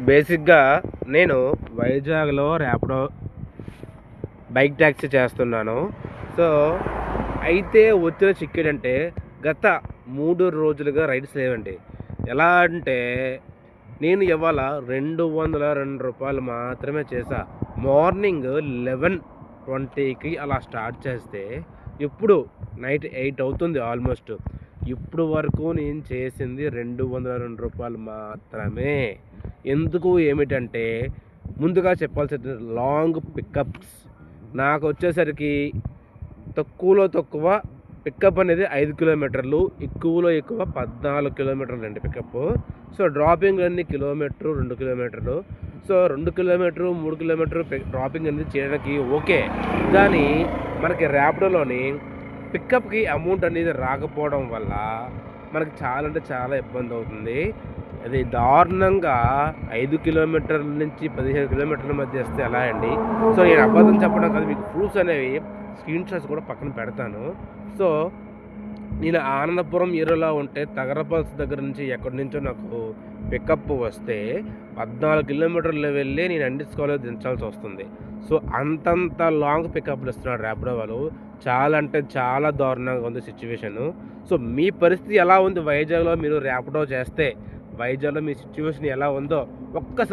బేసిక్గా నేను వైజాగ్లో ర్యాపిడో బైక్ ట్యాక్సీ చేస్తున్నాను. సో అయితే వచ్చిన చిక్కేటంటే గత 3 రోజులుగా రైడ్స్ లేవండి. ఎలా అంటే నేను ఇవాళ రూ. 202 మాత్రమే చేశా. మార్నింగ్ 11:20కి అలా స్టార్ట్ చేస్తే ఇప్పుడు నైట్ 8 అవుతుంది ఆల్మోస్ట్. ఇప్పుడు వరకు నేను చేసింది రూ. 202 మాత్రమే. ఎందుకు ఏమిటంటే ముందుగా చెప్పాల్సింది లాంగ్ పికప్స్ నాకు వచ్చేసరికి తక్కువలో తక్కువ పికప్ అనేది 5 కిలోమీటర్లు, ఎక్కువలో ఎక్కువ 14 కిలోమీటర్లు అండి పికప్. సో డ్రాపింగ్ అన్ని కిలోమీటరు 2 కిలోమీటర్లు. సో 2 కిలోమీటరు 3 కిలోమీటరు డ్రాపింగ్ అనేది చేయడానికి ఓకే. కానీ మనకి ర్యాపిడోలోని పికప్కి అమౌంట్ అనేది రాకపోవడం వల్ల మనకి చాలా అంటే చాలా ఇబ్బంది అవుతుంది. అది దారుణంగా 5 కిలోమీటర్ల నుంచి 15 కిలోమీటర్ల మధ్య వస్తే ఎలా అండి. సో నేను అబద్ధం చెప్పడం కాదు, మీకు ప్రూఫ్స్ అనేవి స్క్రీన్ షాట్స్ కూడా పక్కన పెడతాను. సో నేను ఆనందపురం ఏరియాలో ఉంటే తగరపల్స్ దగ్గర నుంచి ఎక్కడి నుంచో నాకు పికప్ వస్తే 14 కిలోమీటర్లు వెళ్ళి నేను అండిస్ కాలేజ్ దించాల్సి వస్తుంది. సో అంతంత లాంగ్ పికప్లు ఇస్తున్నాడు ర్యాపిడో వాళ్ళు. చాలా అంటే చాలా దారుణంగా ఉంది సిచ్యువేషను. సో మీ పరిస్థితి ఎలా ఉంది వైజాగ్లో? మీరు ర్యాపిడో చేస్తే వైజాగ్లో మీ సిచ్యువేషన్ ఎలా ఉందో ఒక్కసారి